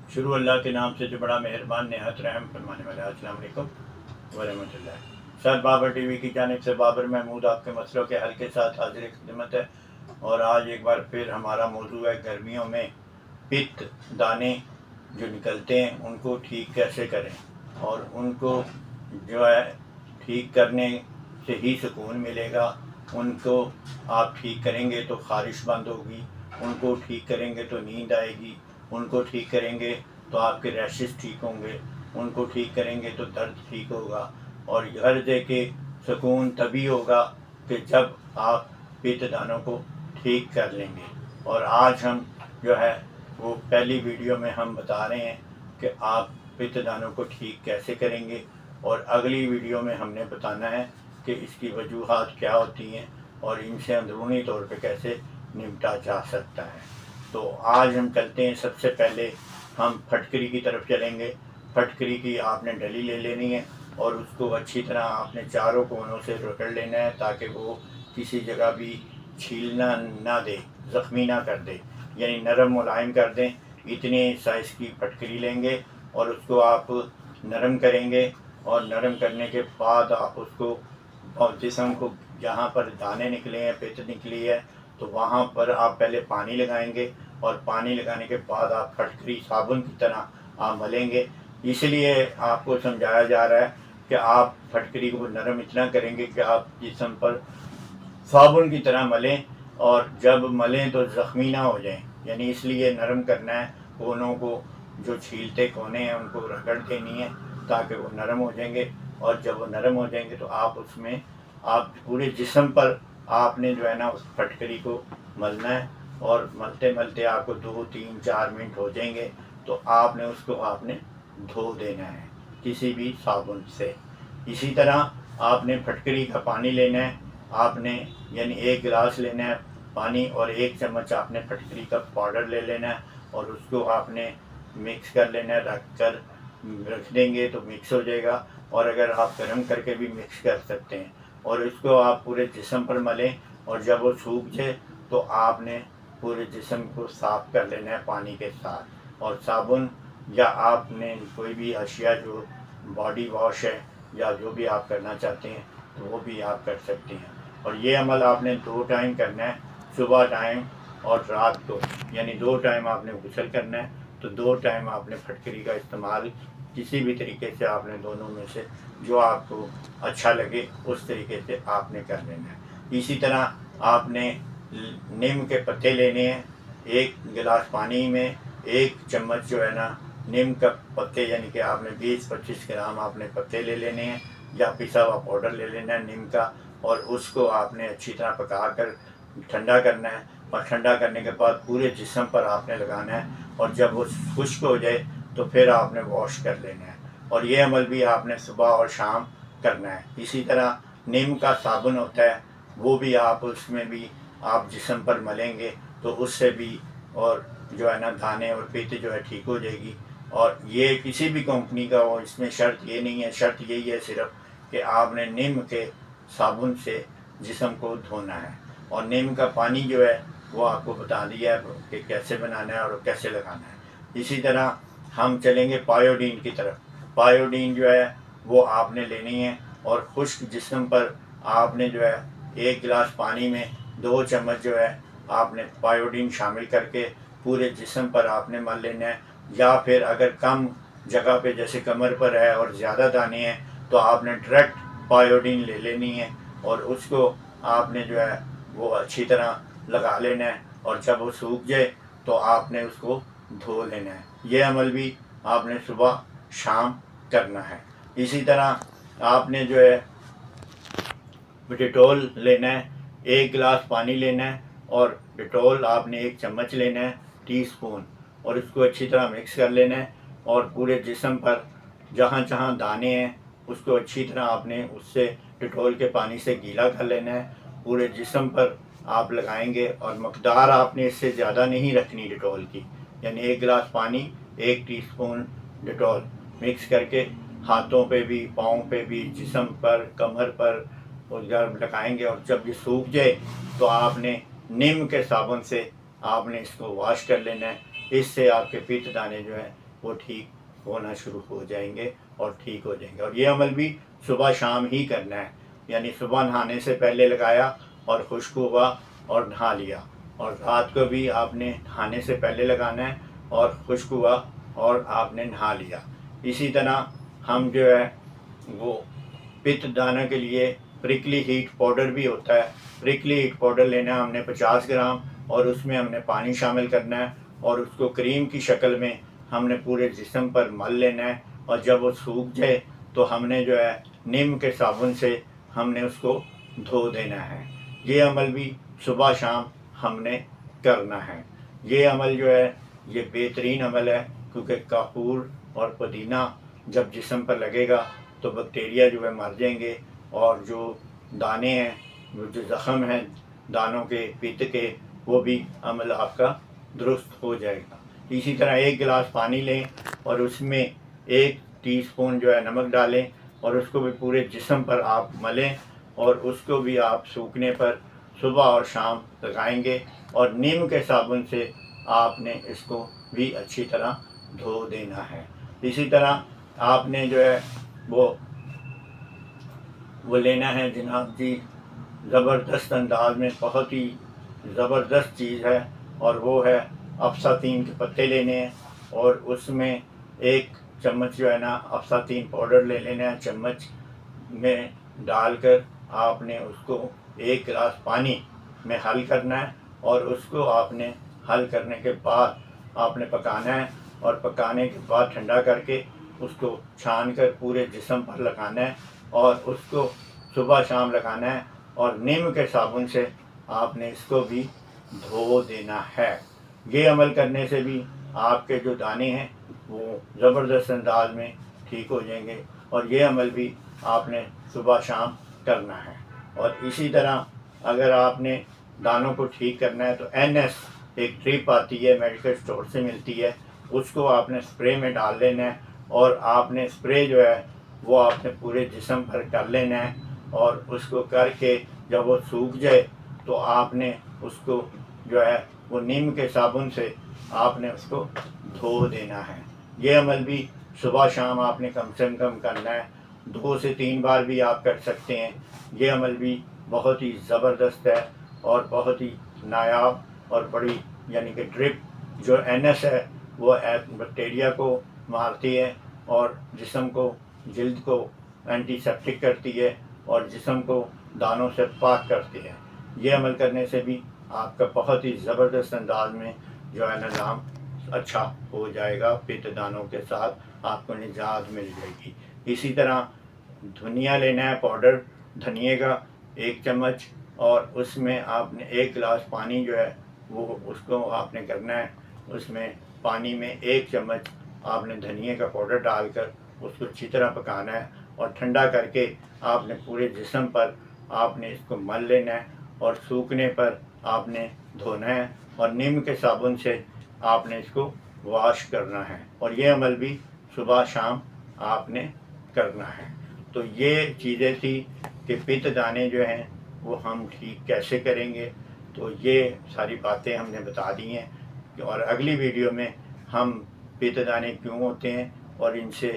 शुरू अल्लाह के नाम से जो बड़ा मेहरबान नहायत रहम फरमाने वाला है। अस्सलाम वालेकुम व रहमतुल्लाह। सर बाबर टीवी की जानिब से बाबर महमूद आपके मसलों के हल के साथ हाजिर खिदमत है। और आज एक बार फिर हमारा मौजू है गर्मियों में पित्त दाने जो निकलते हैं उनको ठीक कैसे करें, और उनको जो है ठीक करने से ही सुकून मिलेगा। उनको आप ठीक करेंगे तो ख़ारिश बंद होगी, उनको ठीक करेंगे तो नींद आएगी, उनको ठीक करेंगे तो आपके रैशेस ठीक होंगे, उनको ठीक करेंगे तो दर्द ठीक होगा। और घर दे के सुकून तभी होगा कि जब आप पित्त दानों को ठीक कर लेंगे। और आज हम जो है वो पहली वीडियो में हम बता रहे हैं कि आप पित्त दानों को ठीक कैसे करेंगे, और अगली वीडियो में हमने बताना है कि इसकी वजूहात क्या होती हैं और इनसे अंदरूनी तौर पे कैसे निपटा जा सकता है। तो आज हम चलते हैं। सबसे पहले हम फटकरी की तरफ चलेंगे। फटकरी की आपने डली ले लेनी है और उसको अच्छी तरह आपने चारों कोनों से रगड़ लेना है ताकि वो किसी जगह भी छीलना ना दे, ज़ख्मी ना कर दे, यानी नरम मुलायम कर दें। इतने साइज़ की फटकरी लेंगे और उसको आप नरम करेंगे, और नरम करने के बाद आप उसको जिस्म को जहाँ पर दाने निकले हैं, पित्त निकली है, तो वहाँ पर आप पहले पानी लगाएंगे और पानी लगाने के बाद आप फटकरी साबुन की तरह आप मलेंगे। इसलिए आपको समझाया जा रहा है कि आप फटकरी को नरम इतना करेंगे कि आप जिस्म पर साबुन की तरह मलें, और जब मलें तो ज़ख्मी ना हो जाएं, यानी इसलिए नरम करना है। कोनों को जो छीलते कोने हैं उनको रगड़ देनी है ताकि वो नरम हो जाएंगे। और जब वो नरम हो जाएंगे तो आप उसमें आप पूरे जिस्म पर आपने जो है ना उस फटकरी को मलना है, और मलते मलते आपको 2 3 4 मिनट हो जाएंगे तो आपने उसको धो देना है किसी भी साबुन से। इसी तरह आपने फटकरी का पानी लेना है, आपने यानी 1 गिलास लेना है पानी, और 1 चम्मच आपने फटकरी का पाउडर ले लेना है और उसको आपने मिक्स कर लेना है। रख देंगे तो मिक्स हो जाएगा, और अगर आप गर्म करके भी मिक्स कर सकते हैं। और इसको आप पूरे जिस्म पर मलें, और जब वो सूख जाए तो आपने पूरे जिस्म को साफ़ कर लेना है पानी के साथ। और साबुन या आपने कोई भी अशिया जो बॉडी वॉश है या जो भी आप करना चाहते हैं तो वो भी आप कर सकते हैं। और ये अमल आपने 2 टाइम करना है, सुबह टाइम और रात को, यानी 2 टाइम आपने गुस्ल करना है। तो 2 टाइम आपने फटकरी का इस्तेमाल किसी भी तरीके से आपने दोनों में से जो आपको अच्छा लगे उस तरीके से आपने कर लेना है। इसी तरह आपने नीम के पत्ते लेने हैं। 1 गिलास पानी में 1 चम्मच जो है ना नीम का पत्ते, यानी कि आपने 20 25 ग्राम आपने पत्ते ले लेने हैं, या पिसा हुआ पाउडर ले लेना है नीम का, और उसको आपने अच्छी तरह पका कर ठंडा करना है। और ठंडा करने के बाद पूरे जिस्म पर आपने लगाना है, और जब वो खुश्क हो जाए तो फिर आपने वॉश कर लेना है। और ये अमल भी आपने सुबह और शाम करना है। इसी तरह नीम का साबुन होता है, वो भी आप उसमें भी आप जिस्म पर मलेंगे तो उससे भी और जो है ना दाने और पित्त जो है ठीक हो जाएगी। और ये किसी भी कंपनी का हो, इसमें शर्त ये नहीं है, शर्त यही है सिर्फ कि आपने नीम के साबुन से जिस्म को धोना है। और नीम का पानी जो है वो आपको बता दिया है कि कैसे बनाना है और कैसे लगाना है। इसी तरह हम चलेंगे पायोडीन की तरफ। पायोडीन जो है वो आपने लेनी है, और खुश्क जिस्म पर आपने जो है 1 गिलास पानी में 2 चम्मच जो है आपने पायोडीन शामिल करके पूरे जिस्म पर आपने मल लेना है। या फिर अगर कम जगह पे जैसे कमर पर है और ज़्यादा दाने हैं तो आपने डायरेक्ट पायोडीन ले लेनी है, और उसको आपने जो है वो अच्छी तरह लगा लेना है। और जब वो सूख जाए तो आपने उसको धो लेना है। ये अमल भी आपने सुबह शाम करना है। इसी तरह आपने जो है डिटॉल लेना है। 1 गिलास पानी लेना है और डिटॉल आपने 1 चम्मच लेना है, टीस्पून, और इसको अच्छी तरह मिक्स कर लेना है। और पूरे जिस्म पर जहाँ जहाँ दाने हैं उसको अच्छी तरह आपने उससे डिटॉल के पानी से गीला कर लेना है। पूरे जिस्म पर आप लगाएंगे, और मकदार आपने इससे ज़्यादा नहीं रखनी डिटॉल की, यानी 1 गिलास पानी 1 टीस्पून डिटॉल मिक्स करके हाथों पे भी, पाँव पे भी, जिस्म पर, कमर पर और जब लगाएंगे। और जब ये सूख जाए तो आपने नीम के साबुन से आपने इसको वॉश कर लेना है। इससे आपके पित्त दाने जो हैं वो ठीक होना शुरू हो जाएंगे और ठीक हो जाएंगे। और ये अमल भी सुबह शाम ही करना है, यानी सुबह नहाने से पहले लगाया और खुश्क हुआ और नहा लिया, और रात को भी आपने नहाने से पहले लगाना है और खुश्क हुआ और आपने नहा लिया। इसी तरह हम जो है वो पित्त दाने के लिए प्रिकली हीट पाउडर भी होता है। प्रिकली हीट पाउडर लेना है हमने 50 ग्राम, और उसमें हमने पानी शामिल करना है और उसको क्रीम की शक्ल में हमने पूरे जिस्म पर मल लेना है। और जब वो सूख जाए तो हमने जो है नीम के साबुन से हमने उसको धो देना है। ये अमल भी सुबह शाम हमने करना है। ये अमल जो है ये बेहतरीन अमल है, क्योंकि काफूर और पुदीना जब जिस्म पर लगेगा तो बैक्टीरिया जो है मर जाएंगे, और जो दाने हैं, जो ज़ख़म हैं दानों के पित्त के, वो भी अमल आपका दुरुस्त हो जाएगा। इसी तरह 1 गिलास पानी लें और उसमें 1 टीस्पून जो है नमक डालें और उसको भी पूरे जिस्म पर आप मलें, और उसको भी आप सूखने पर सुबह और शाम लगाएंगे, और नीम के साबुन से आपने इसको भी अच्छी तरह धो देना है। इसी तरह आपने जो है वो लेना है जनाब जी, ज़बरदस्त अंदाज में, बहुत ही ज़बरदस्त चीज़ है, और वो है अफसातीन के पत्ते लेने हैं, और उसमें 1 चम्मच जो है ना अफसातीन पाउडर ले लेना है। चम्मच में डालकर आपने उसको 1 गिलास पानी में हल करना है, और उसको आपने हल करने के बाद आपने पकाना है, और पकाने के बाद ठंडा करके उसको छान कर पूरे जिस्म पर लगाना है, और उसको सुबह शाम लगाना है, और नीम के साबुन से आपने इसको भी धो देना है। ये अमल करने से भी आपके जो दाने हैं वो ज़बरदस्त अंदाज में ठीक हो जाएंगे, और ये अमल भी आपने सुबह शाम करना है। और इसी तरह अगर आपने दानों को ठीक करना है तो NS एक ट्रिप आती है, मेडिकल स्टोर से मिलती है, उसको आपने स्प्रे में डाल लेना है, और आपने स्प्रे जो है वो आपने पूरे जिस्म पर कर लेना है, और उसको करके जब वो सूख जाए तो आपने उसको जो है वो नीम के साबुन से आपने उसको धो देना है। ये अमल भी सुबह शाम आपने कम से कम करना है, 2 से 3 बार भी आप कर सकते हैं। ये अमल भी बहुत ही ज़बरदस्त है और बहुत ही नायाब और बड़ी, यानी कि ड्रिप जो NS है वो बैक्टीरिया को मारती है, और जिस्म को, जल्द को एंटीसेप्टिक करती है, और जिस्म को दानों से पाक करती है। ये अमल करने से भी आपका बहुत ही ज़बरदस्त अंदाज में जो है निज़ाम अच्छा हो जाएगा, पित्त दानों के साथ आपको निजात मिल जाएगी। इसी तरह धनिया लेना है, पाउडर धनिए का 1 चम्मच, और उसमें आपने 1 गिलास पानी जो है वो उसको आपने करना है, उसमें पानी में 1 चम्मच आपने धनिए का पाउडर डालकर उसको अच्छी तरह पकाना है, और ठंडा करके आपने पूरे जिस्म पर आपने इसको मल लेना है, और सूखने पर आपने धोना है, और नीम के साबुन से आपने इसको वॉश करना है, और ये अमल भी सुबह शाम आपने करना है। तो ये चीज़ें थी कि पित्त दाने जो हैं वो हम ठीक कैसे करेंगे, तो ये सारी बातें हमने बता दी हैं। और अगली वीडियो में हम पित्त दाने क्यों होते हैं और इनसे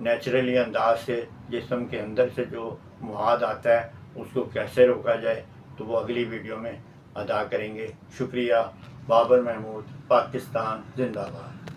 नेचुरली अंदाज से जिस्म के अंदर से जो मवाद आता है उसको कैसे रोका जाए, तो वो अगली वीडियो में अदा करेंगे। शुक्रिया। बाबर महमूद, पाकिस्तान जिंदाबाद।